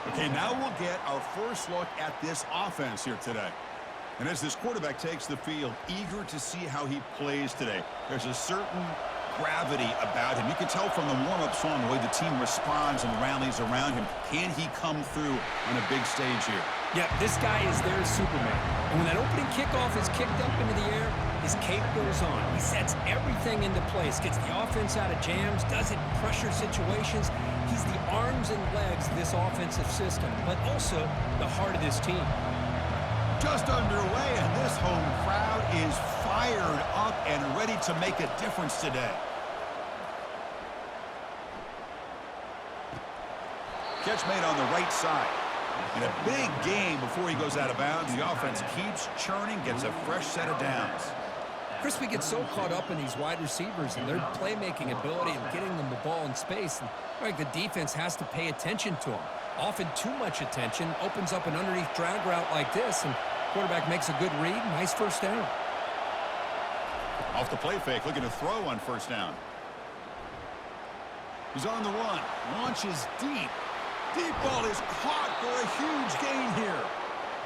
Okay, now we'll get our first look at this offense here today. And as this quarterback takes the field, eager to see how he plays today, there's a certain gravity about him. You can tell from the warm-up song the way the team responds and rallies around him. Can he come through on a big stage here? Yeah, this guy is their Superman. And when that opening kickoff is kicked up into the air, his cape goes on. He sets everything into place, gets the offense out of jams, does it in pressure situations. He's the arms and legs of this offensive system, but also the heart of this team. Just underway, and this home crowd is fired up and ready to make a difference today. Catch made on the right side. And a big game before he goes out of bounds. The offense keeps churning, gets a fresh set of downs. Chris, we get so caught up in these wide receivers and their playmaking ability and getting them the ball in space. And like the defense has to pay attention to them. Often too much attention opens up an underneath drag route like this, and quarterback makes a good read. Nice first down. Off the play fake, looking to throw on first down. He's on the run, launches deep. Deep ball is caught for a huge gain here.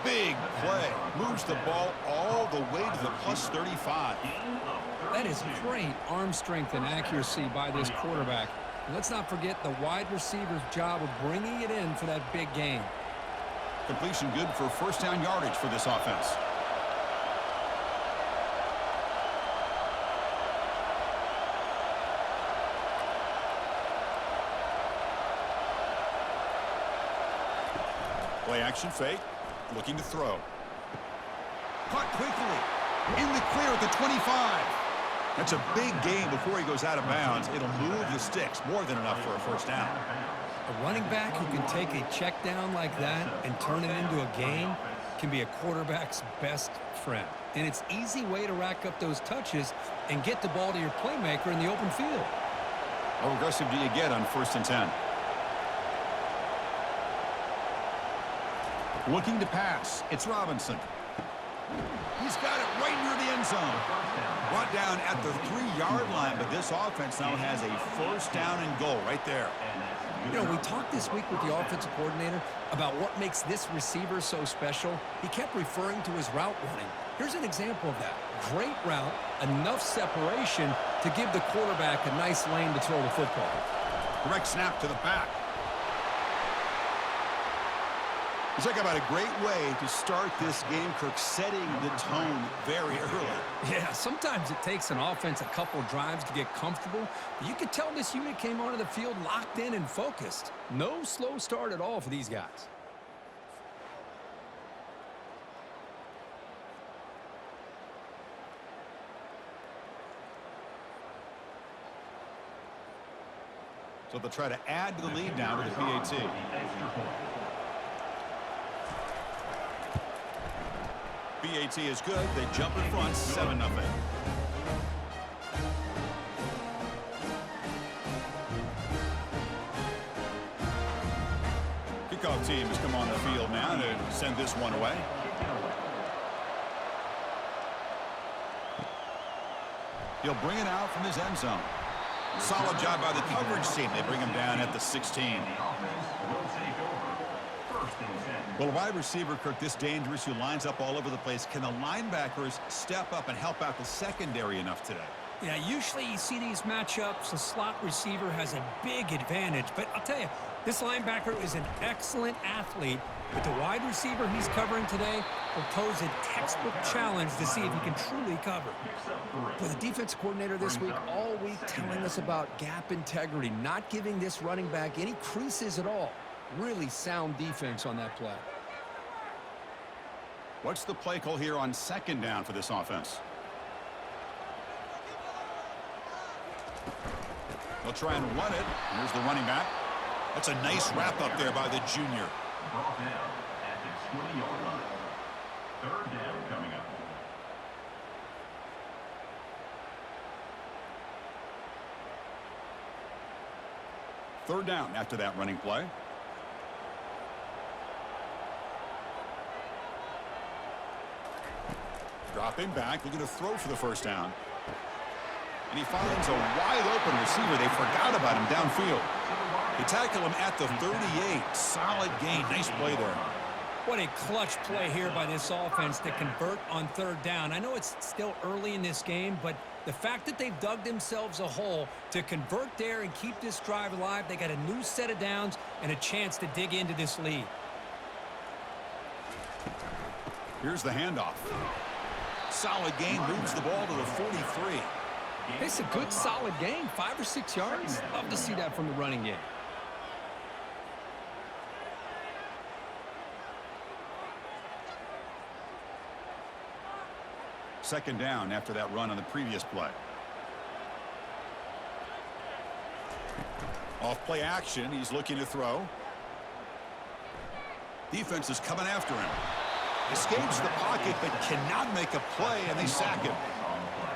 Big play. Moves the ball all the way to the plus 35. That is great arm strength and accuracy by this quarterback. And let's not forget the wide receiver's job of bringing it in for that big gain. Completion good for first down yardage for this offense. Play action fake, looking to throw. Caught quickly, in the clear at the 25. That's a big gain before he goes out of bounds. It'll move the sticks, more than enough for a first down. A running back who can take a check down like that and turn it into a gain can be a quarterback's best friend. And it's an easy way to rack up those touches and get the ball to your playmaker in the open field. How aggressive do you get on 1st and 10? Looking to pass. It's Robinson. He's got it right near the end zone. Brought down at the 3-yard line, but this offense now has a first down and goal right there. You know, we talked this week with the offensive coordinator about what makes this receiver so special. He kept referring to his route running. Here's an example of that. Great route, enough separation to give the quarterback a nice lane to throw the football. Direct snap to the back. Let's talk about a great way to start this game, Kirk, setting the tone very early. Yeah, sometimes it takes an offense a couple drives to get comfortable. But you could tell this unit came onto the field locked in and focused. No slow start at all for these guys. So they'll try to add to the lead now to the PAT. PAT is good. They jump in front, 7-0. Kickoff team has come on the field now to send this one away. He'll bring it out from his end zone. Solid job by the coverage team. They bring him down at the 16. Well, a wide receiver, Kirk, this dangerous, who lines up all over the place. Can the linebackers step up and help out the secondary enough today? Yeah, usually you see these matchups, the slot receiver has a big advantage. But I'll tell you, this linebacker is an excellent athlete. But the wide receiver he's covering today will pose a textbook challenge to see if he can truly cover. For the defense coordinator this week, all week telling us about gap integrity, not giving this running back any creases at all. Really sound defense on that play. What's the play call here on 2nd down for this offense? They'll try and run it. Here's the running back. That's a nice wrap up there by the junior. Brought down at the 20-yard line. 3rd down coming up. Third down after that running play. Dropping back, looking to throw for the first down. And he finds a wide open receiver. They forgot about him downfield. They tackle him at the 38. Solid gain. Nice play there. What a clutch play here by this offense to convert on third down. I know it's still early in this game, but the fact that they've dug themselves a hole to convert there and keep this drive alive, they got a new set of downs and a chance to dig into this lead. Here's the handoff. Solid gain, moves the ball to the 43. It's a good, solid gain, 5 or 6 yards. Love to see that from the running game. Second down after that run on the previous play. Off play action, he's looking to throw. Defense is coming after him. Escapes the pocket but cannot make a play, and they sack him.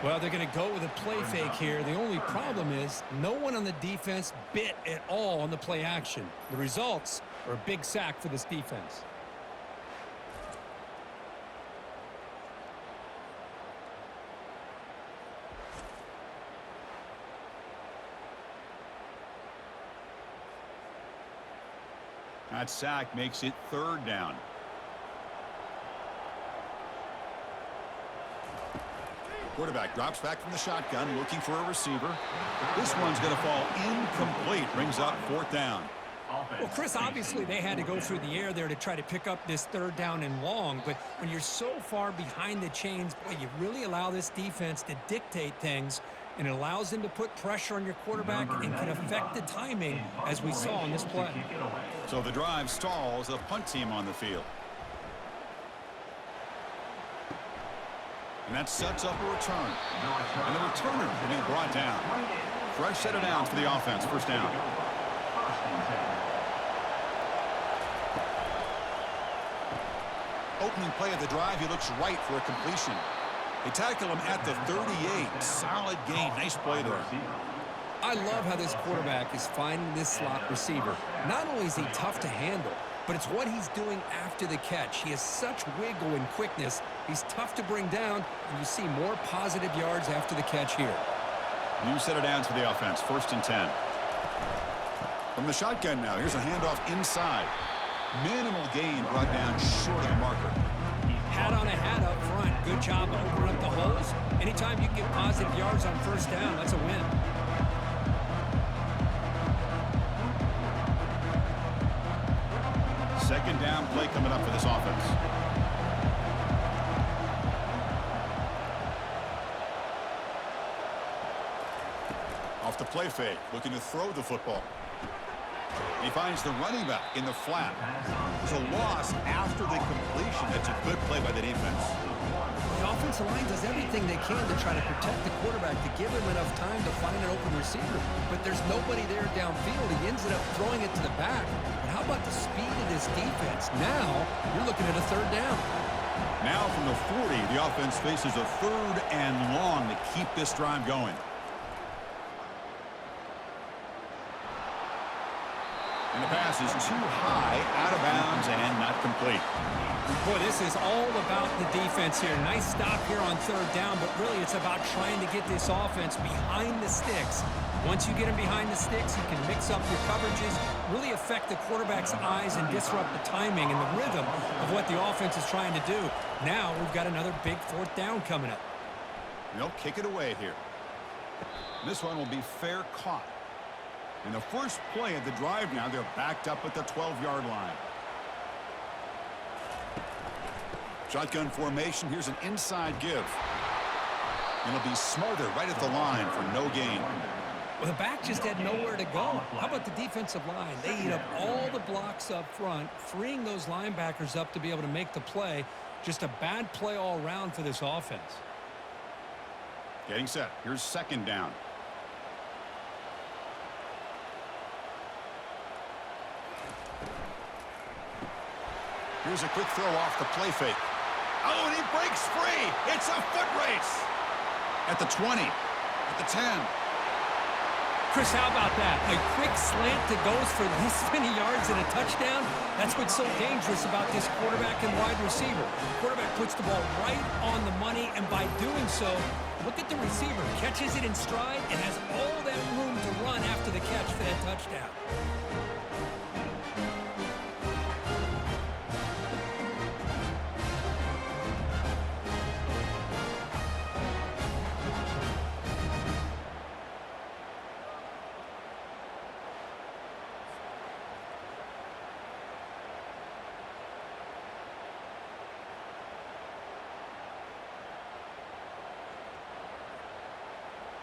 Well, they're going to go with a play fake here. The only problem is no one on the defense bit at all on the play action. The results are a big sack for this defense. That sack makes it third down. Quarterback drops back from the shotgun, looking for a receiver. This one's going to fall incomplete. Brings up fourth down. Well, Chris, obviously they had to go through the air there to try to pick up this third down and long. But when you're so far behind the chains, boy, you really allow this defense to dictate things. And it allows them to put pressure on your quarterback and can affect the timing, as we saw in this play. So the drive stalls, a punt team on the field. And that sets up a return. And the returner will be brought down. Fresh set of downs for the offense. First down. Opening play of the drive, he looks right for a completion. They tackle him at the 38. Solid gain. Nice play there. I love how this quarterback is finding this slot receiver. Not only is he tough to handle, but it's what he's doing after the catch. He has such wiggle and quickness. He's tough to bring down, and you see more positive yards after the catch here. New set of downs for the offense. First and 10. From the shotgun now, here's a handoff inside. Minimal gain brought down short of the marker. Hat on a hat up front. Good job opening up the holes. Anytime you get positive yards on first down, that's a win. Second down play coming up for this offense. Off the play fake, looking to throw the football. He finds the running back in the flat. There's a loss after the completion. That's a good play by the defense. The offensive line does everything they can to try to protect the quarterback, to give him enough time to find an open receiver. But there's nobody there downfield. He ends up throwing it to the back. But how about the speed of this defense? Now you're looking at a third down. Now from the 40, the offense faces a third and long to keep this drive going. And the pass is too high, out of bounds, and not complete. Boy, this is all about the defense here. Nice stop here on third down, but really it's about trying to get this offense behind the sticks. Once you get him behind the sticks, you can mix up your coverages, really affect the quarterback's eyes and disrupt the timing and the rhythm of what the offense is trying to do. Now we've got another big fourth down coming up. They'll kick it away here. This one will be fair caught. In the first play of the drive now, they're backed up at the 12-yard line. Shotgun formation. Here's an inside give. And it'll be Smothered right at the line for no gain. Well, the back just had nowhere to go. How about the defensive line? They eat up all the blocks up front, freeing those linebackers up to be able to make the play. Just a bad play all around for this offense. Getting set. Here's second down. Here's a quick throw off the play fake. Oh, and he breaks free. It's a foot race. At the 20. At the 10. Chris, how about that? A quick slant that goes for this many yards and a touchdown. That's what's so dangerous about this quarterback and wide receiver. Quarterback puts the ball right on the money, and by doing so, look at the receiver. Catches it in stride and has all that room to run after the catch for that touchdown.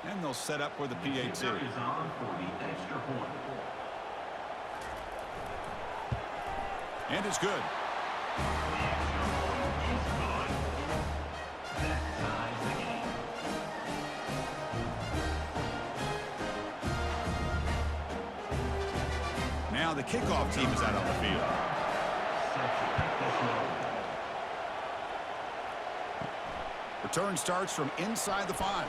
And they'll set up for the PAT. Is on for the extra point. And it's good. The extra point is good. That ties the game. Now the kickoff team is out on the field. Set to pick this one. Return starts from inside the 5.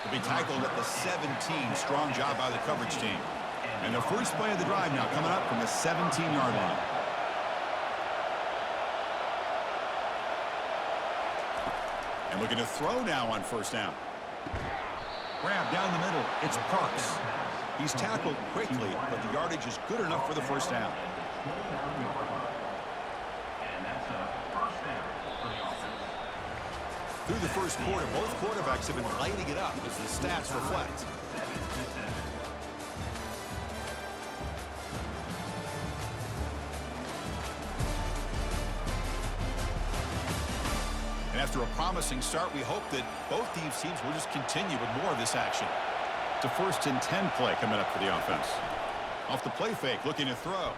To be tackled at the 17. Strong job by the coverage team. And the first play of the drive now coming up from the 17-yard line. And looking to throw now on first down. Grab down the middle. It's Parks. He's tackled quickly, but the yardage is good enough for the first down. And that's a first down for the offense. Through the first quarter, both quarterbacks have been lighting it up as the stats reflect. And after a promising start, we hope that both these teams will just continue with more of this action. It's a 1st and 10 play coming up for the offense. Off the play fake, looking to throw.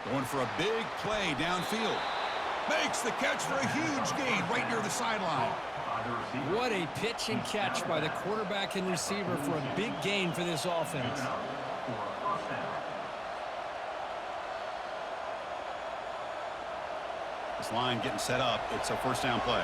Going for a big play downfield. Makes the catch for a huge gain right near the sideline. What a pitch and catch by the quarterback and receiver for a big gain for this offense. This line getting set up. It's a first down play.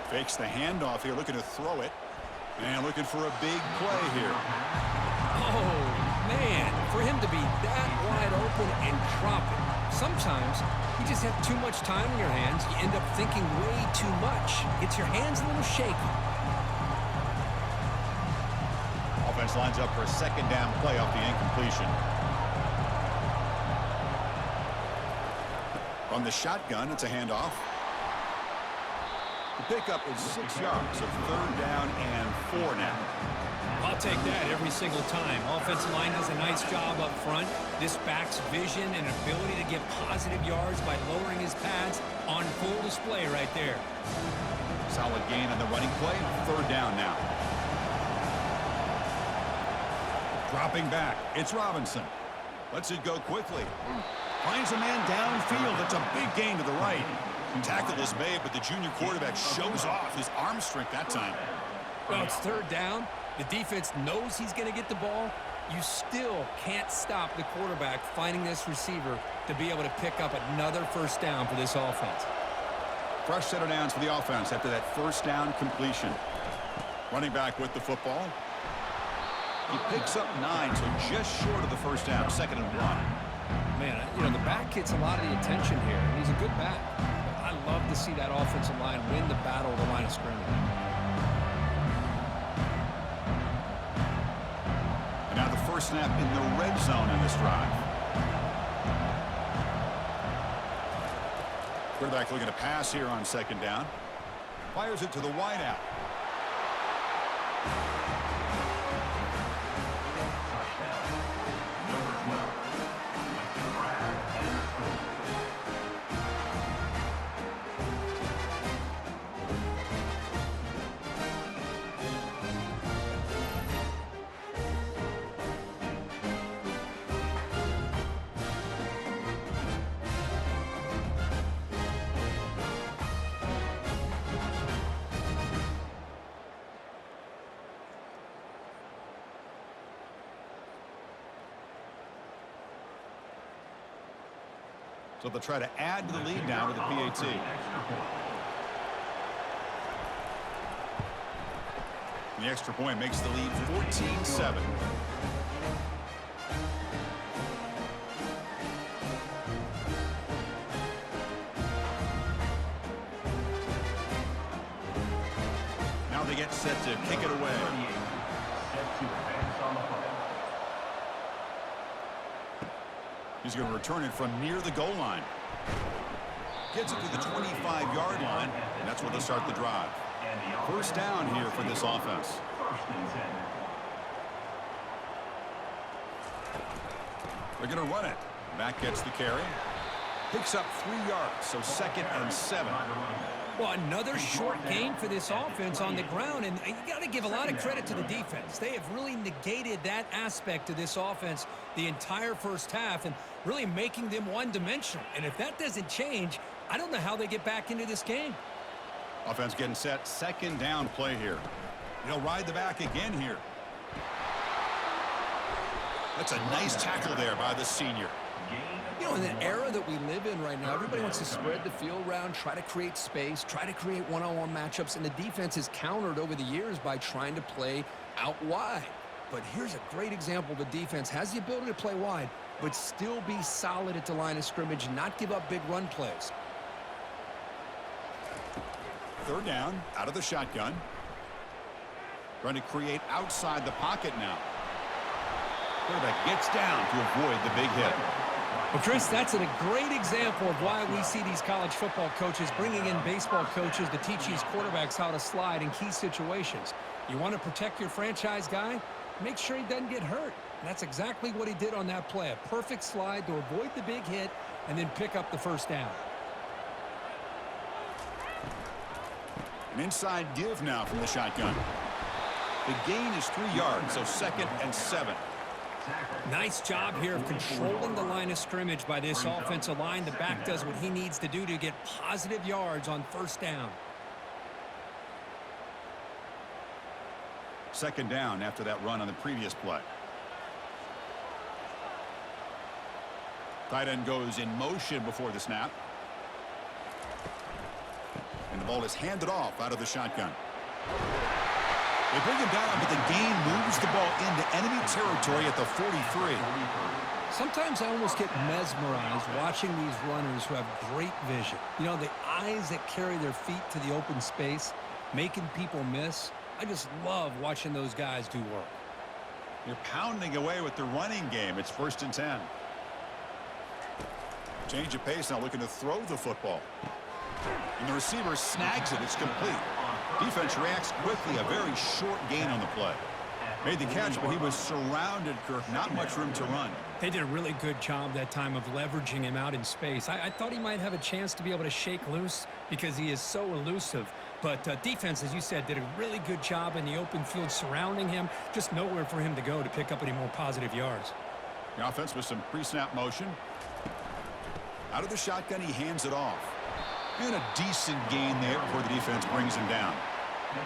Fakes the handoff here, looking to throw it. And looking for a big play here. Oh, man, for him to be that wide open and drop it. Sometimes you just have too much time in your hands. You end up thinking way too much. Gets your hands a little shaky. Offense lines up for a second down play off the incompletion. From the shotgun, it's a handoff. The pickup is 6 yards, so 3rd down and 4 now. I'll take that every single time. Offensive line does a nice job up front. This back's vision and ability to get positive yards by lowering his pads on full display right there. Solid gain on the running play. 3rd down now. Dropping back. It's Robinson. Lets it go quickly. Finds a man downfield. It's a big gain to the right. Tackle is made, but the junior quarterback shows off his arm strength that time. Well, it's 3rd down. The defense knows he's going to get the ball. You still can't stop the quarterback finding this receiver to be able to pick up another first down for this offense. Fresh set of downs for the offense after that first down completion. Running back with the football. He picks up 9, so just short of the first down, 2nd and 1. Man, you know, the back gets a lot of the attention here, and he's a good back. I love to see that offensive line win the battle of the line of scrimmage. And now the first snap in the red zone in this drive. Quarterback looking to pass here on 2nd down. Fires it to the wideout. So they'll try to add to the lead now to the PAT. The extra point makes the lead 14-7. Now they get set to kick it away. Set to advance on the play. He's going to return it from near the goal line. Gets it to the 25-yard line, and that's where they'll start the drive. First down here for this offense. First and 10. They're going to run it. Back gets the carry. Picks up 3 yards, so 2nd and 7. Well, another short gain for this offense on the ground, and you got to give a lot of credit to the defense. They have really negated that aspect of this offense the entire first half and really making them one-dimensional. And if that doesn't change, I don't know how they get back into this game. Offense getting set. 2nd down play here. He'll ride the back again here. That's a nice tackle there by the senior. You know, in the era that we live in right now, everybody wants to spread the field around, try to create space, try to create one-on-one matchups, and the defense has countered over the years by trying to play out wide. But here's a great example. The defense has the ability to play wide, but still be solid at the line of scrimmage and not give up big run plays. 3rd down, out of the shotgun. Trying to create outside the pocket now. Quarterback gets down to avoid the big hit. Well, Chris, that's a great example of why we see these college football coaches bringing in baseball coaches to teach these quarterbacks how to slide in key situations. You want to protect your franchise guy? Make sure he doesn't get hurt. And that's exactly what he did on that play. A perfect slide to avoid the big hit and then pick up the first down. An inside give now from the shotgun. The gain is 3 yards, so 2nd and 7. Nice job here of controlling the line of scrimmage by this offensive line. The back does what he needs to do to get positive yards on first down. 2nd down after that run on the previous play. Tight end goes in motion before the snap. And the ball is handed off out of the shotgun. They bring him down, but the gain moves the ball into enemy territory at the 43. Sometimes I almost get mesmerized watching these runners who have great vision. You know, the eyes that carry their feet to the open space, making people miss. I just love watching those guys do work. You're pounding away with the running game. It's 1st and 10. Change of pace now, looking to throw the football. And the receiver snags it. It's complete. Defense reacts quickly. A very short gain on the play. Made the catch, but he was surrounded, Kirk. Not much room to run. They did a really good job that time of leveraging him out in space. I thought he might have a chance to be able to shake loose because he is so elusive. But defense, as you said, did a really good job in the open field surrounding him. Just nowhere for him to go to pick up any more positive yards. The offense with some pre-snap motion. Out of the shotgun, he hands it off. And a decent gain there before the defense brings him down.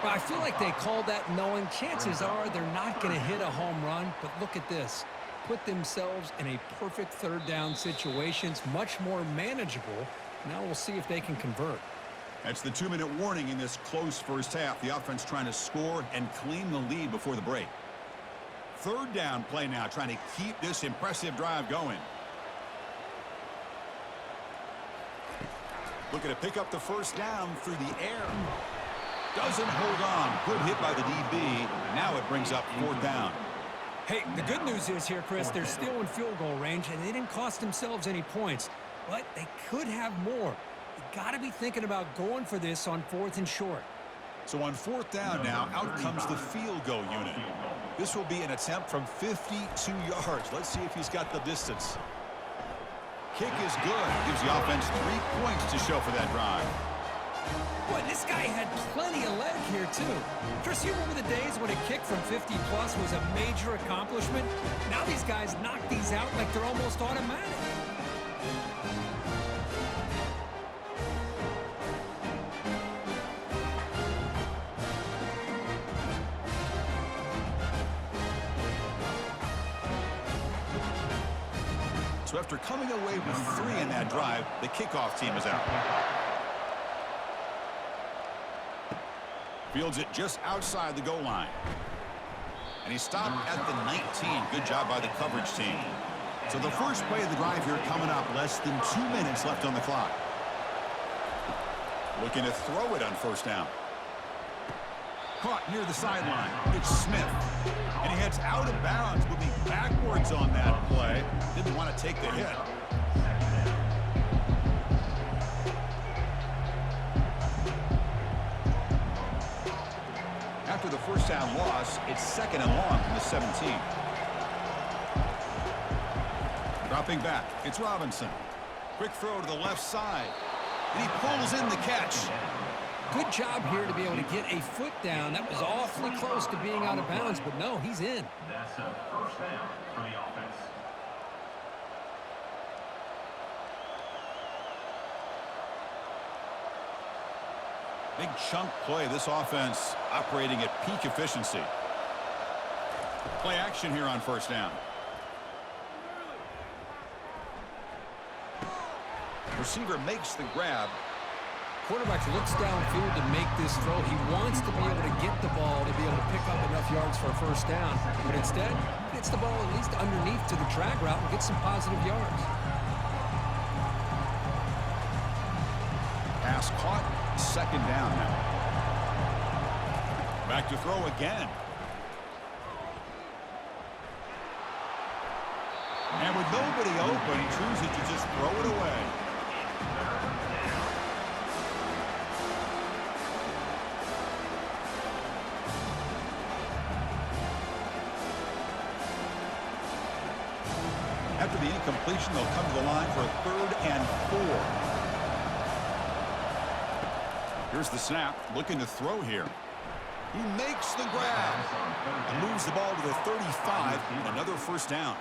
Well, I feel like they called that knowing chances are they're not going to hit a home run. But look at this. Put themselves in a perfect 3rd down situations, much more manageable. Now we'll see if they can convert. That's the 2-minute warning in this close first half. The offense trying to score and claim the lead before the break. 3rd down play now, trying to keep this impressive drive going. Looking to pick up the first down through the air. Doesn't hold on. Good hit by the DB. Now it brings up 4th down. Hey, the good news is here, Chris, they're still in field goal range, and they didn't cost themselves any points. But they could have more. You got to be thinking about going for this on 4th and short. So on 4th down now, out comes the field goal unit. This will be an attempt from 52 yards. Let's see if he's got the distance. Kick is good. Gives the offense 3 points to show for that drive. Boy, this guy had plenty of leg here, too. Chris, you remember the days when a kick from 50-plus was a major accomplishment? Now these guys knock these out like they're almost automatic. So after coming away with 3 in that drive, the kickoff team is out. Fields it just outside the goal line. And he stopped at the 19. Good job by the coverage team. So the first play of the drive here coming up. Less than 2 minutes left on the clock. Looking to throw it on first down. Caught near the sideline. It's Smith. And he heads out of bounds, moving backwards on that play. Didn't want to take the hit. After the first down loss, it's second and long from the 17. Dropping back, it's Robinson. Quick throw to the left side. And he pulls in the catch. Good job here to be able to get a foot down. That was awfully close to being out of bounds, but no, he's in. That's a first down for the offense. Big chunk play. This offense operating at peak efficiency. Play action here on first down. Receiver makes the grab. Quarterback looks downfield to make this throw. He wants to be able to get the ball to be able to pick up enough yards for a first down. But instead, he gets the ball at least underneath to the drag route and gets some positive yards. Pass caught. Second down now. Back to throw again. And with nobody open, he chooses to just throw it away. After the incompletion, they'll come to the line for a 3rd and 4. Here's the snap, looking to throw here. He makes the grab and moves the ball to the 35, and another first down.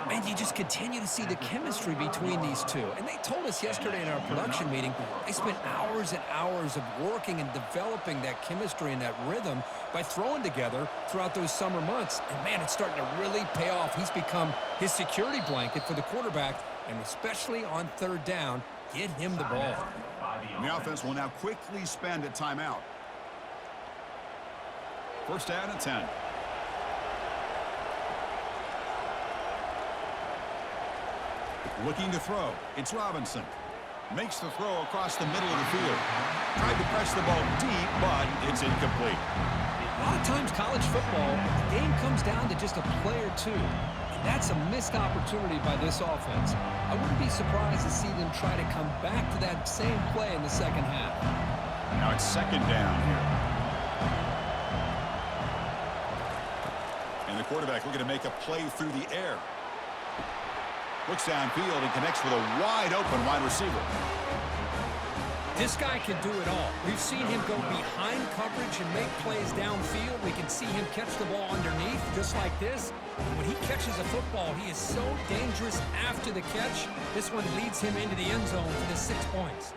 And you just continue to see the chemistry between these two. And they told us yesterday in our production meeting, they spent hours and hours of working and developing that chemistry and that rhythm by throwing together throughout those summer months. And, man, it's starting to really pay off. He's become his security blanket for the quarterback, and especially on 3rd down, get him the ball. And the offense will now quickly spend a timeout. First down and 10. Looking to throw. It's Robinson. Makes the throw across the middle of the field. Tried to press the ball deep, but it's incomplete. A lot of times college football, the game comes down to just a play or two. And that's a missed opportunity by this offense. I wouldn't be surprised to see them try to come back to that same play in the second half. Now it's second down here. And the quarterback looking to make a play through the air. Looks downfield and connects with a wide-open wide receiver. This guy can do it all. We've seen him go behind coverage and make plays downfield. We can see him catch the ball underneath just like this. And when he catches a football, he is so dangerous after the catch. This one leads him into the end zone for the 6 points.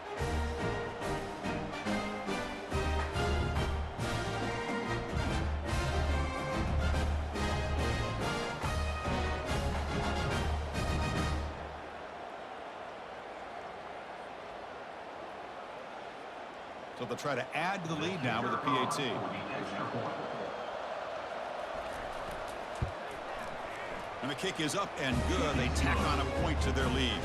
So they'll try to add to the lead now with a PAT. And the kick is up and good. They tack on a point to their lead.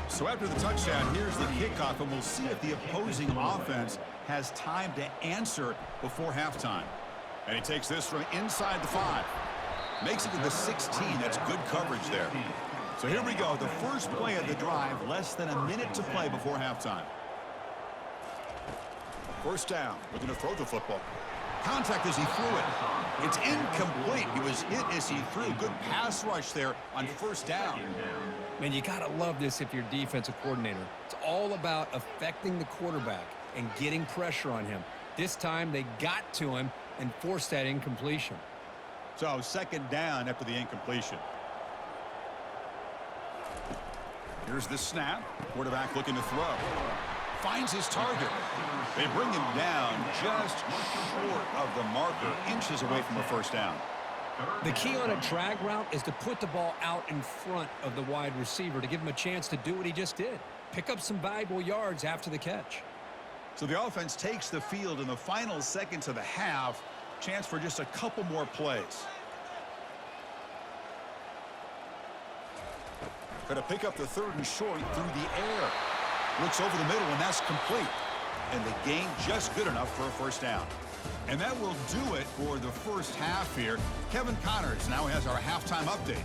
So after the touchdown, here's the kickoff, and we'll see if the opposing offense has time to answer before halftime. And he takes this from inside the 5. Makes it to the 16. That's good coverage there. So here we go. The first play of the drive. Less than a minute to play before halftime. First down. Looking to throw the football. Contact as he threw it. It's incomplete. He was hit as he threw. Good pass rush there on first down. Man, you got to love this if you're defensive coordinator. It's all about affecting the quarterback and getting pressure on him. This time they got to him and forced that incompletion. So second down after the incompletion. Here's the snap. Quarterback looking to throw. Finds his target. They bring him down just short of the marker, inches away from a first down. The key on a drag route is to put the ball out in front of the wide receiver to give him a chance to do what he just did. Pick up some valuable yards after the catch. So the offense takes the field in the final seconds of the half. Chance for just a couple more plays. Got to pick up the 3rd and short through the air. Looks over the middle, and that's complete. And the gain just good enough for a first down. And that will do it for the first half here. Kevin Connors now has our halftime update.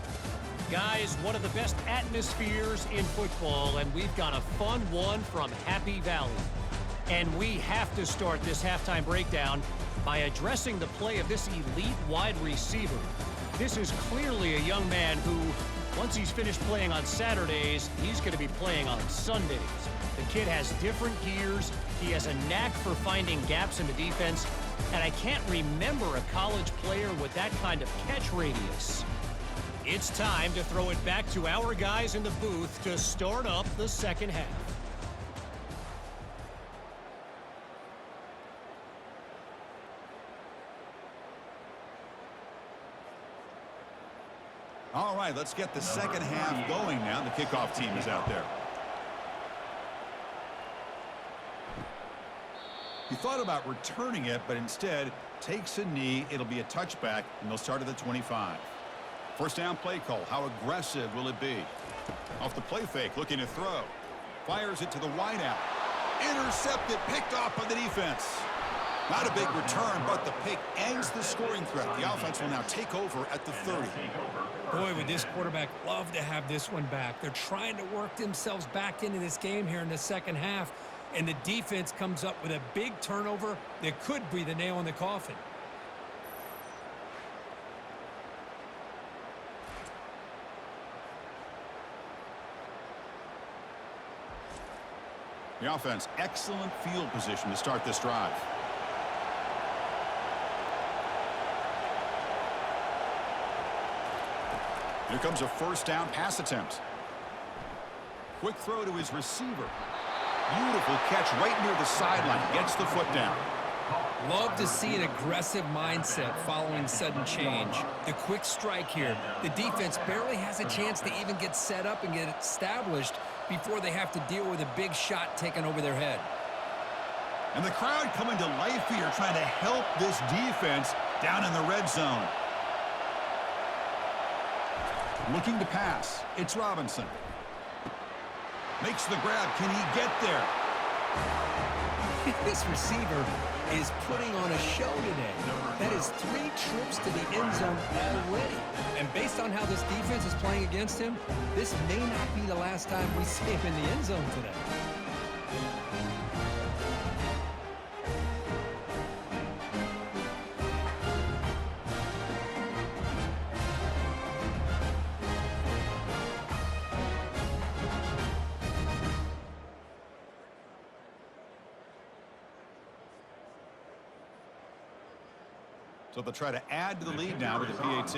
Guys, one of the best atmospheres in football, and we've got a fun one from Happy Valley. And we have to start this halftime breakdown by addressing the play of this elite wide receiver. This is clearly a young man who, once he's finished playing on Saturdays, he's going to be playing on Sundays. The kid has different gears. He has a knack for finding gaps in the defense. And I can't remember a college player with that kind of catch radius. It's time to throw it back to our guys in the booth to start up the second half. All right, let's get the second half going now. The kickoff team is out there. He thought about returning it, but instead takes a knee. It'll be a touchback, and they'll start at the 25. First down play call. How aggressive will it be? Off the play fake, looking to throw. Fires it to the wideout. Intercepted, picked off by the defense. Not a big return, but the pick ends the scoring threat. The offense will now take over at the 30. Boy, would this quarterback love to have this one back. They're trying to work themselves back into this game here in the second half, and the defense comes up with a big turnover that could be the nail in the coffin. The offense, excellent field position to start this drive. Here comes a first down pass attempt. Quick throw to his receiver. Beautiful catch right near the sideline. Gets the foot down. Love to see an aggressive mindset following sudden change. The quick strike here. The defense barely has a chance to even get set up and get established before they have to deal with a big shot taken over their head. And the crowd coming to life here, trying to help this defense down in the red zone. Looking to pass. It's Robinson. Makes the grab. Can he get there? This receiver is putting on a show today. That is 3 trips to the end zone already. And based on how this defense is playing against him, this may not be the last time we see him in the end zone today. So they'll try to add to the lead now with the PAT.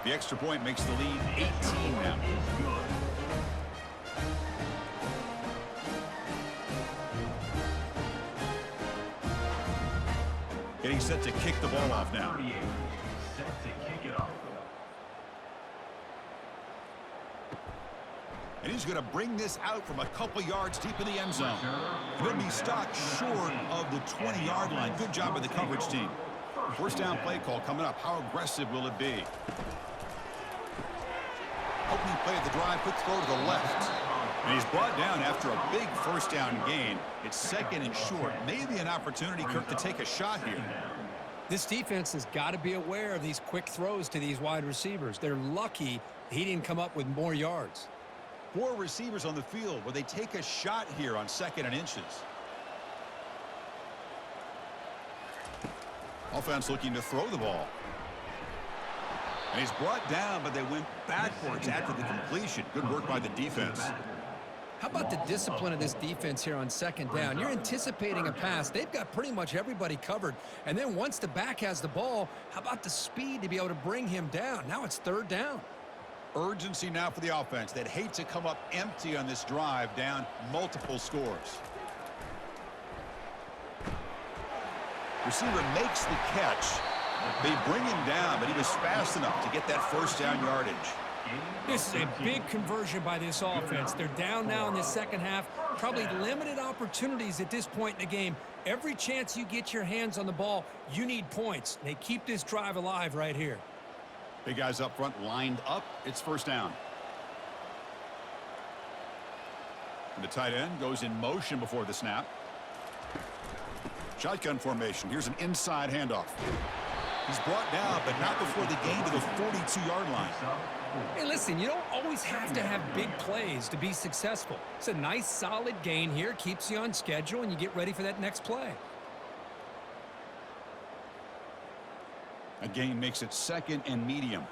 The extra point makes the lead 18 now. Getting set to kick the ball off now. Set to kick it off. And he's going to bring this out from a couple yards deep in the end zone. And it'll be stopped short of the 20-yard line. Good job by the coverage team. First down play call coming up. How aggressive will it be? Opening play of the drive, quick throw to the left. And he's brought down after a big first down gain. It's second and short. Maybe an opportunity, Kirk, to take a shot here. This defense has got to be aware of these quick throws to these wide receivers. They're lucky he didn't come up with more yards. 4 receivers on the field. Will they take a shot here on second and inches? Offense looking to throw the ball. And he's brought down, but they went backwards after the completion. Good work by the defense. How about the discipline of this defense here on second down? You're anticipating a pass. They've got pretty much everybody covered. And then once the back has the ball, how about the speed to be able to bring him down? Now it's third down. Urgency now for the offense. They'd hate to come up empty on this drive, down multiple scores. Receiver makes the catch. They bring him down, but he was fast enough to get that first down yardage. This is a big conversion by this offense. They're down now in the second half. Probably limited opportunities at this point in the game. Every chance you get your hands on the ball, you need points. They keep this drive alive right here. Big guys up front lined up. It's first down. And the tight end goes in motion before the snap. Shotgun formation. Here's an inside handoff. He's brought down, but not before the gain to the 42-yard line. Hey, listen, you don't always have to have big plays to be successful. It's a nice, solid gain here. Keeps you on schedule, and you get ready for that next play. A gain makes it second and medium.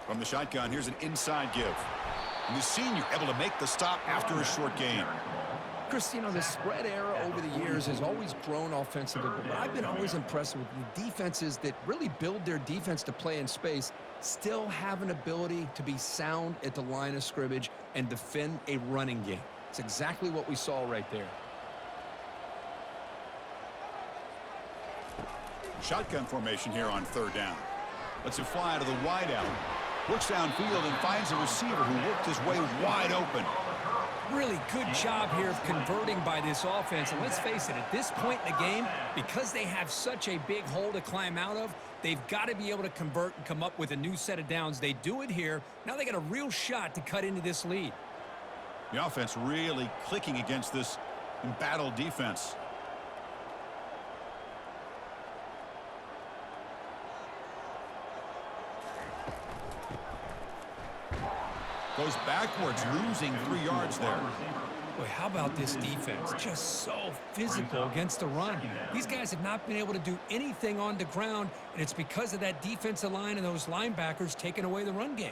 From the shotgun, here's an inside give. And the senior able to make the stop after a short gain. Chris, you know, the spread era over the years has always grown offensively, but I've been always impressed with the defenses that really build their defense to play in space, still have an ability to be sound at the line of scrimmage and defend a running game. It's exactly what we saw right there. Shotgun formation here on third down. Lets it fly to the wide out. Looks downfield and finds a receiver who worked his way wide open. Really good job here of converting by this offense. And let's face it, at this point in the game, because they have such a big hole to climb out of, they've got to be able to convert and come up with a new set of downs. They do it here. Now they got a real shot to cut into this lead. The offense really clicking against this embattled defense. Goes backwards, losing 3 yards there. Boy, how about this defense? Just so physical against the run. These guys have not been able to do anything on the ground, and it's because of that defensive line and those linebackers taking away the run game.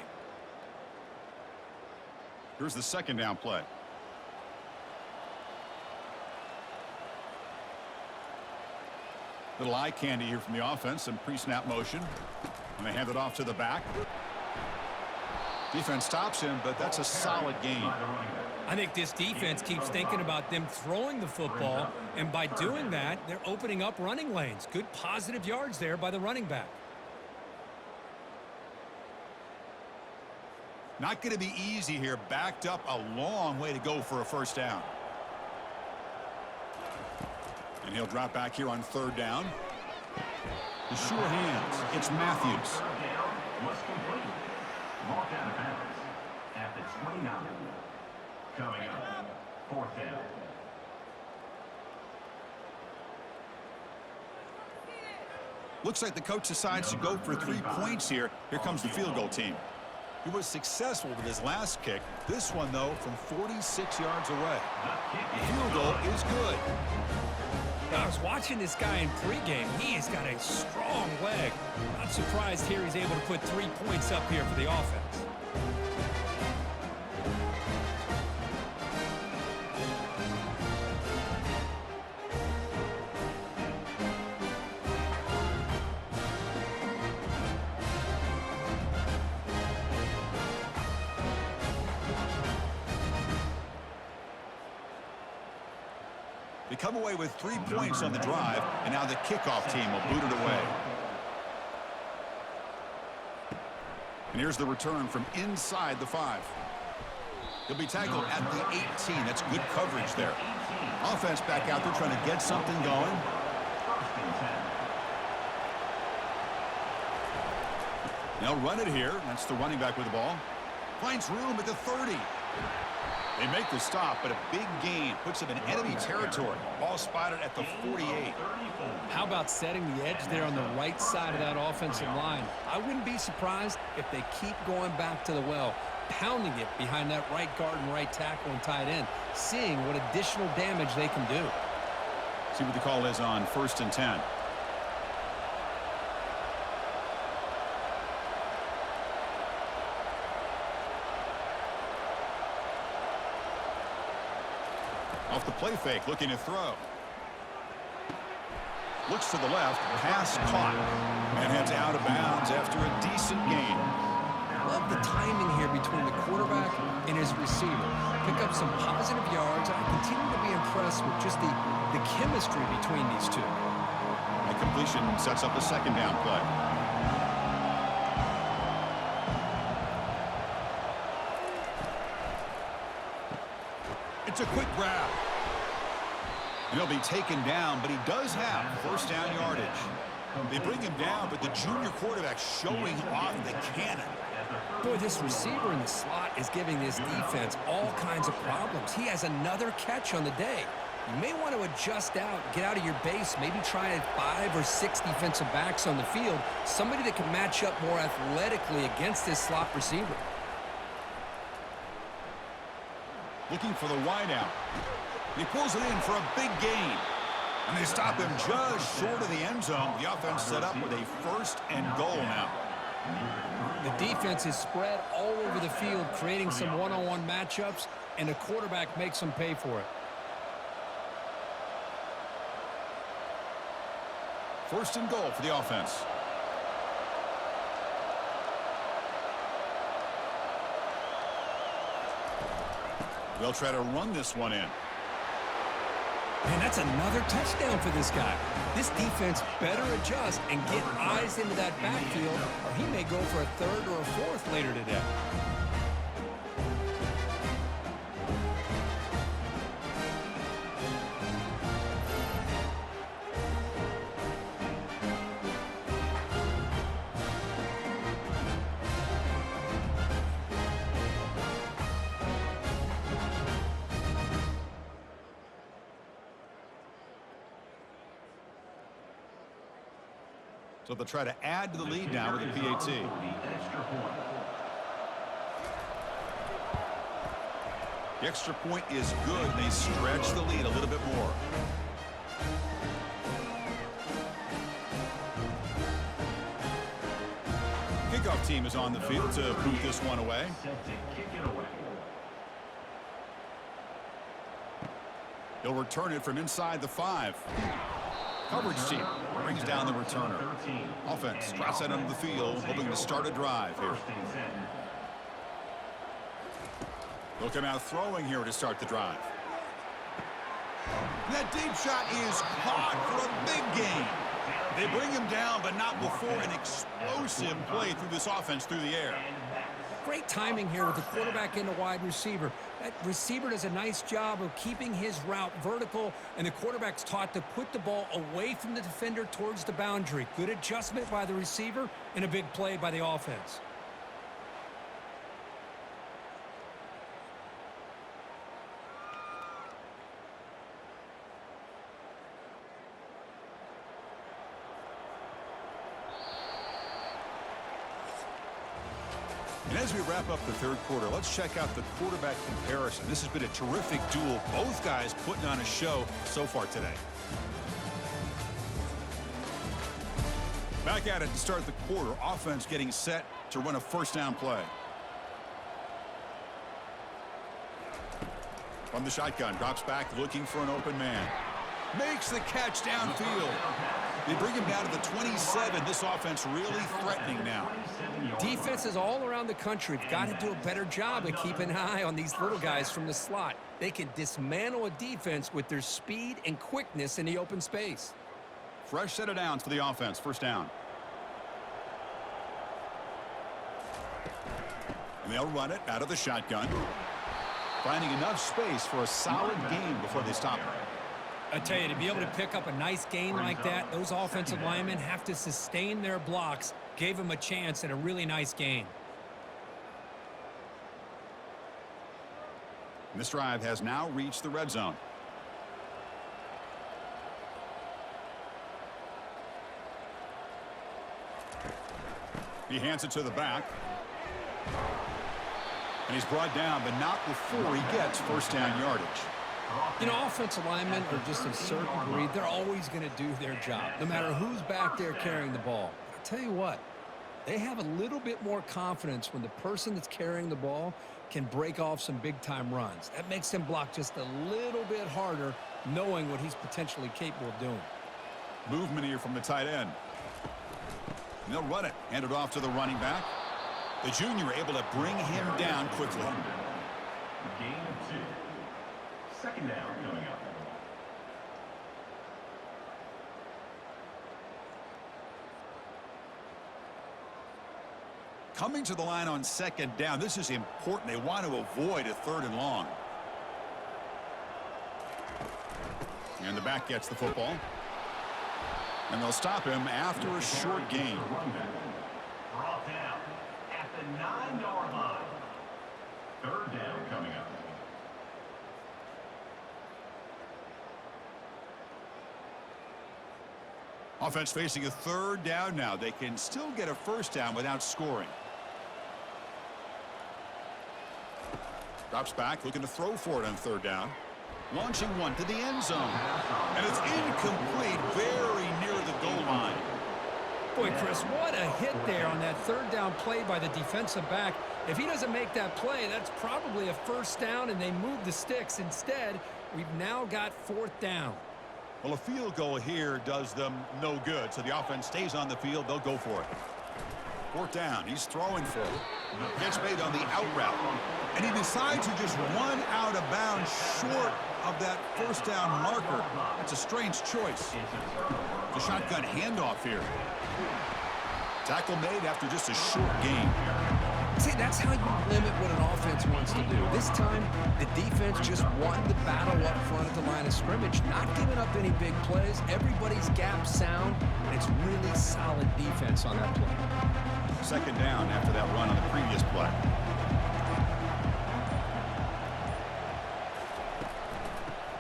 Here's the second down play. Little eye candy here from the offense, some pre-snap motion. And they hand it off to the back. Defense stops him, but that's a solid gain. I think this defense keeps thinking about them throwing the football, and by doing that, they're opening up running lanes. Good positive yards there by the running back. Not going to be easy here. Backed up a long way to go for a first down. And he'll drop back here on third down. The sure hands. It's Matthews. Was complete. Marked out of bounds at the 29. Coming up, fourth down. Looks like the coach decides to go for 3 points here. Here comes the field goal team. He was successful with his last kick. This one, though, from 46 yards away. The field goal is good. I was watching this guy in pregame. He has got a strong leg. Not surprised here he's able to put 3 points up here for the offense. They come away with 3 points on the drive, and now the kickoff team will boot it away. And here's the return from inside the 5. He'll be tackled at the 18. That's good coverage there. Offense back out there trying to get something going. They'll run it here. That's the running back with the ball. Finds room at the 30. They make the stop, but a big gain puts them in enemy territory. Ball spotted at the 48. How about setting the edge there on the right side of that offensive line? I wouldn't be surprised if they keep going back to the well, pounding it behind that right guard and right tackle and tight end, seeing what additional damage they can do. See what the call is on 1st and 10. Off the play fake, looking to throw. Looks to the left, pass caught, and heads out of bounds after a decent gain. Love the timing here between the quarterback and his receiver. Pick up some positive yards. I continue to be impressed with just the chemistry between these two. A completion sets up a second down play. It's a quick grab. And he'll be taken down, but he does have first down yardage. They bring him down, but the junior quarterback showing off the cannon. Boy, this receiver in the slot is giving this defense all kinds of problems. He has another catch on the day. You may want to adjust out, get out of your base, maybe try 5 or 6 defensive backs on the field, somebody that can match up more athletically against this slot receiver. Looking for the wideout. He pulls it in for a big gain. And they stop him just short of the end zone. The offense set up with a first and goal now. The defense is spread all over the field, creating some one-on-one matchups, and the quarterback makes them pay for it. First and goal for the offense. They'll try to run this one in. And that's another touchdown for this guy. This defense better adjust and get eyes into that backfield, or he may go for a 3rd or a 4th later today. So they'll try to add to the lead now with the PAT. The extra point is good. They stretch the lead a little bit more. Kickoff team is on the field to boot this one away. He'll return it from inside the 5. Coverage team brings down the returner. Offense drops that onto the field, hoping to start a drive here. They'll come out throwing here to start the drive. That deep shot is caught for a big gain. They bring him down, but not before an explosive play through this offense through the air. Great timing here with the quarterback and the wide receiver. That receiver does a nice job of keeping his route vertical, and the quarterback's taught to put the ball away from the defender towards the boundary. Good adjustment by the receiver and a big play by the offense. And as we wrap up the third quarter, let's check out the quarterback comparison. This has been a terrific duel. Both guys putting on a show so far today. Back at it to start the quarter. Offense getting set to run a first down play. From the shotgun, drops back looking for an open man. Makes the catch downfield. They bring him down to the 27. This offense really threatening now. Defenses all around the country have got to do a better job of keeping an eye on these little guys from the slot. They can dismantle a defense with their speed and quickness in the open space. Fresh set of downs for the offense. First down. And they'll run it out of the shotgun. Finding enough space for a solid gain before they stop it. I tell you, to be able to pick up a nice gain like that, those offensive linemen have to sustain their blocks. Gave them a chance at a really nice gain. This drive has now reached the red zone. He hands it to the back. And he's brought down, but not before he gets first down yardage. You know, offensive linemen are just a certain breed. They're always going to do their job, no matter who's back there carrying the ball. I'll tell you what, they have a little bit more confidence when the person that's carrying the ball can break off some big-time runs. That makes them block just a little bit harder, knowing what he's potentially capable of doing. Movement here from the tight end. And they'll run it. Hand it off to the running back. The junior able to bring him down quickly. Gain of 2. Second down coming up. Coming to the line on second down. This is important. They want to avoid a 3rd and long. And the back gets the football. And they'll stop him after a short gain. Brought down at the 9-yard line. 3rd down coming up. Offense facing a 3rd down now. They can still get a 1st down without scoring. Drops back, looking to throw for it on 3rd down. Launching one to the end zone. And it's incomplete, very near the goal line. Boy, Chris, what a hit there on that 3rd down play by the defensive back. If he doesn't make that play, that's probably a 1st down, and they move the sticks. Instead, we've now got 4th down. Well, a field goal here does them no good, so the offense stays on the field. They'll go for it. 4th down. He's throwing for it. Gets made on the out route. And he decides to just run out of bounds short of that 1st down marker. That's a strange choice. It's a shotgun handoff here. Tackle made after just a short gain. See, that's how you limit what an offense wants to do. This time, the defense just won the battle up front at the line of scrimmage, not giving up any big plays. Everybody's gap sound, and it's really solid defense on that play. 2nd down after that run on the previous play.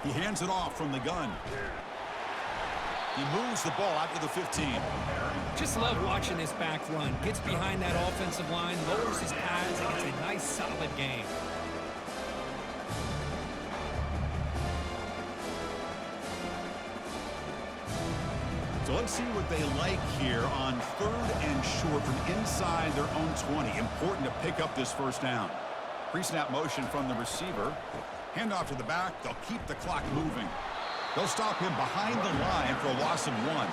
He hands it off from the gun. He moves the ball out to the 15. Just love watching this back run. Gets behind that offensive line, lowers his pads, and gets a nice, solid gain. So let's see what they like here on 3rd and short from inside their own 20. Important to pick up this 1st down. Pre-snap motion from the receiver. Handoff to the back. They'll keep the clock moving. They'll stop him behind the line for a loss of 1.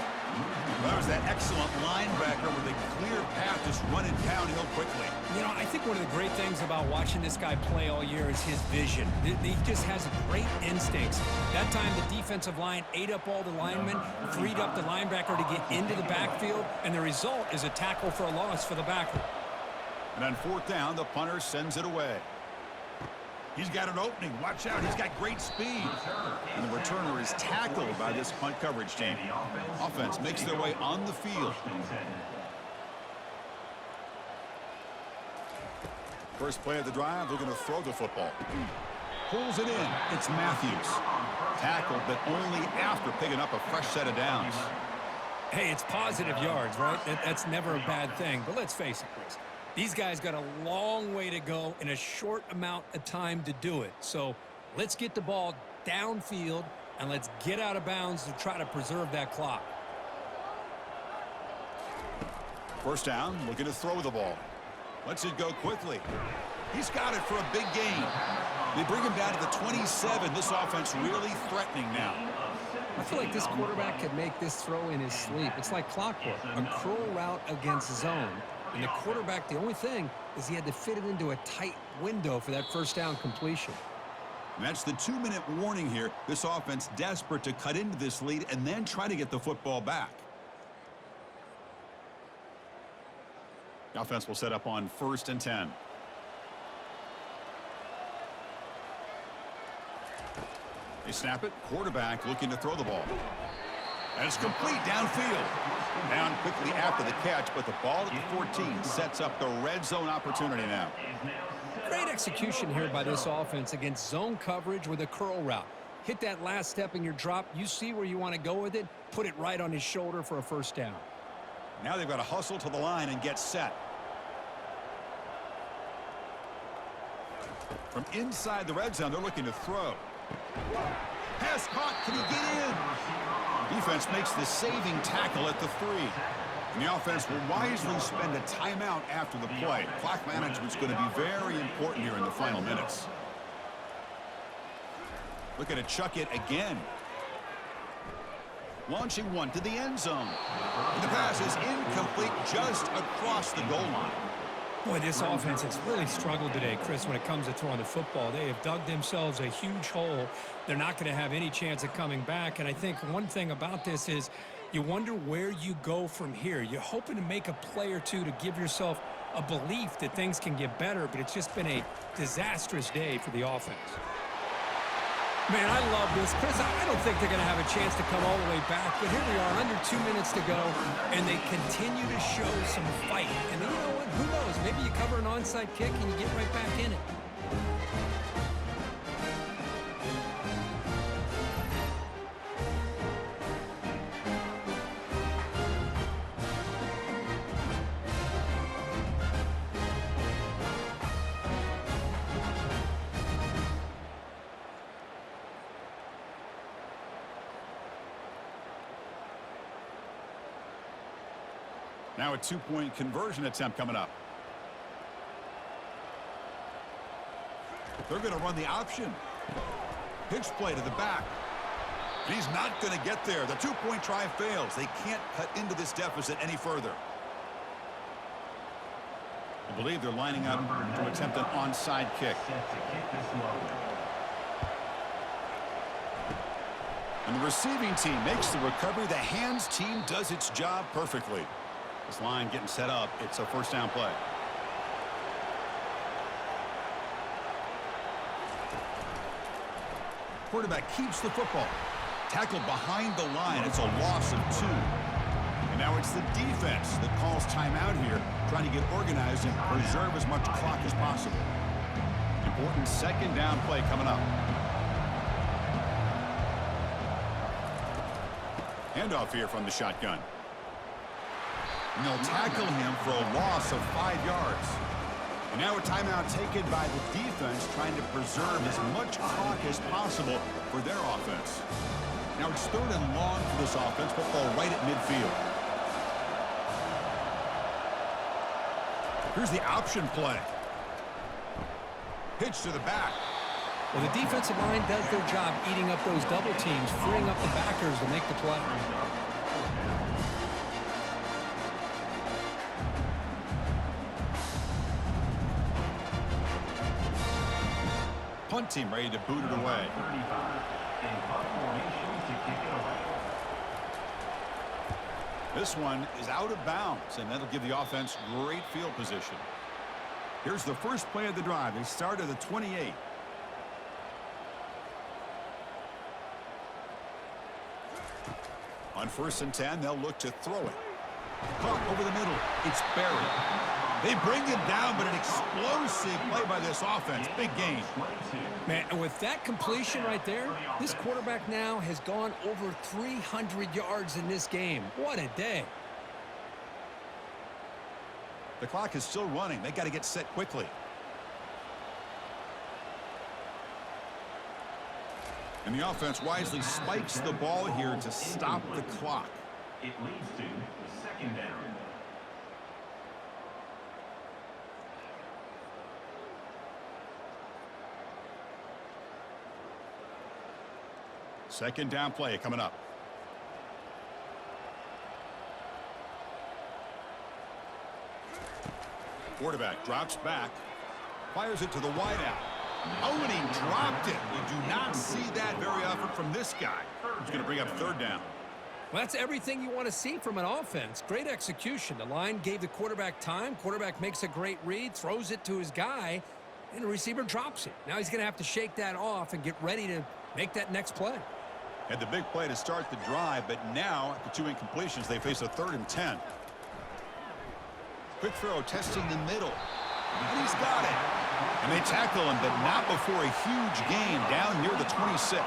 That was that excellent linebacker with a clear path just running downhill quickly. You know, I think one of the great things about watching this guy play all year is his vision. He just has great instincts. That time, the defensive line ate up all the linemen, freed up the linebacker to get into the backfield, and the result is a tackle for a loss for the backer. And on 4th down, the punter sends it away. He's got an opening. Watch out. He's got great speed. And the returner is tackled by this punt coverage team. Offense makes their way on the field. First play of the drive, they're going to throw the football. Pulls it in. It's Matthews. Tackled, but only after picking up a fresh set of downs. Hey, it's positive yards, right? That's never a bad thing. But let's face it, Chris. These guys got a long way to go in a short amount of time to do it. So let's get the ball downfield and let's get out of bounds to try to preserve that clock. 1st down, looking to throw the ball. Lets it go quickly. He's got it for a big gain. They bring him down to the 27. This offense really threatening now. I feel like this quarterback could make this throw in his sleep. It's like clockwork, a curl route against zone. And the quarterback, the only thing is he had to fit it into a tight window for that 1st down completion. And that's the 2-minute warning here. This offense desperate to cut into this lead and then try to get the football back. The offense will set up on 1st and 10. They snap it. Quarterback looking to throw the ball. And it's complete downfield. Down quickly after the catch, but the ball at the 14 sets up the red zone opportunity now. Great execution here by this offense against zone coverage with a curl route. Hit that last step in your drop. You see where you want to go with it. Put it right on his shoulder for a 1st down. Now they've got to hustle to the line and get set. From inside the red zone, they're looking to throw. Pass caught. Can he get in? Defense makes the saving tackle at the 3. And the offense will wisely spend a timeout after the play. Clock management's going to be very important here in the final minutes. Looking to chuck it again. Launching one to the end zone. And the pass is incomplete just across the goal line. Boy, this offense has really struggled today, Chris, when it comes to throwing the football. They have dug themselves a huge hole. They're not going to have any chance of coming back. And I think one thing about this is you wonder where you go from here. You're hoping to make a play or two to give yourself a belief that things can get better, but it's just been a disastrous day for the offense. Man, I love this. Chris, I don't think they're going to have a chance to come all the way back, but here we are, under 2 minutes to go, and they continue to show some fight. And then, you know what? Who knows? Maybe you cover an onside kick and you get right back in it. Now a two-point conversion attempt coming up. They're going to run the option. Pitch play to the back. And he's not going to get there. The two-point try fails. They can't cut into this deficit any further. I believe they're lining up to attempt an onside kick. And the receiving team makes the recovery. The hands team does its job perfectly. This line getting set up. It's a first down play. Quarterback keeps the football. Tackled behind the line. It's a loss of 2. And now it's the defense that calls timeout here, trying to get organized and preserve as much clock as possible. Important second down play coming up. Handoff here from the shotgun. And they'll tackle him for a loss of 5 yards. And now a timeout taken by the defense, trying to preserve as much clock as possible for their offense. Now it's 3rd and long for this offense. Football right at midfield. Here's the option play. Pitch to the back. Well, the defensive line does their job eating up those double teams, freeing up the backers to make the play. Punt team ready to boot it away. This one is out of bounds, and that'll give the offense great field position. Here's the first play of the drive. They start at the 28. On 1st and 10, they'll look to throw it. Caught over the middle. It's buried. They bring him down, but an explosive play by this offense. Big game. Man, and with that completion right there, this quarterback now has gone over 300 yards in this game. What a day. The clock is still running. They got to get set quickly. And the offense wisely spikes the ball here to stop the clock. It leads to 2nd down. Second down play coming up. Quarterback drops back. Fires it to the wideout. Oh, and he dropped it. You do not see that very often from this guy. He's going to bring up 3rd down. Well, that's everything you want to see from an offense. Great execution. The line gave the quarterback time. Quarterback makes a great read, throws it to his guy, and the receiver drops it. Now he's going to have to shake that off and get ready to make that next play. Had the big play to start the drive, but now, the 2 incompletions, they face a 3rd and 10. Quick throw, testing the middle. And he's got it. And they tackle him, but not before a huge gain down near the 26.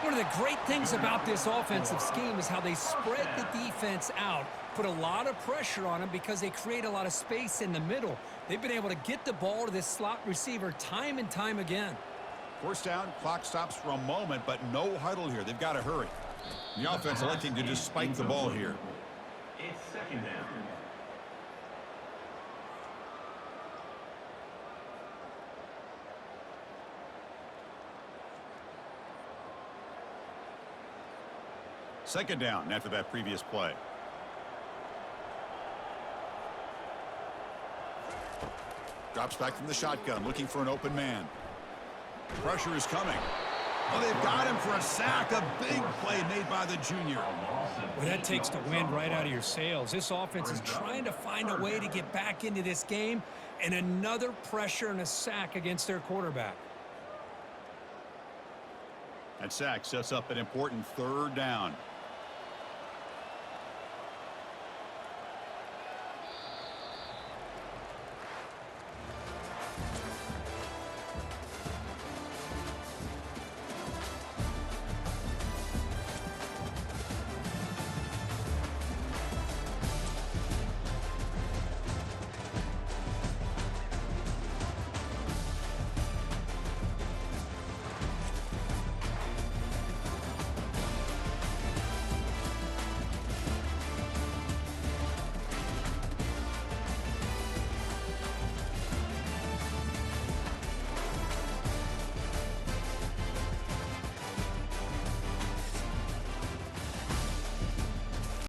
One of the great things about this offensive scheme is how they spread the defense out, put a lot of pressure on them because they create a lot of space in the middle. They've been able to get the ball to this slot receiver time and time again. 1st down, clock stops for a moment, but no huddle here. They've got to hurry. The offense electing to just spike the ball here. It's 2nd down. Second down after that previous play. Drops back from the shotgun, looking for an open man. Pressure is coming. Oh, they've got him for a sack. A big play made by the junior. Well, that takes the wind right out of your sails. This offense is trying to find a way to get back into this game, and another pressure and a sack against their quarterback. That sack sets up an important third down.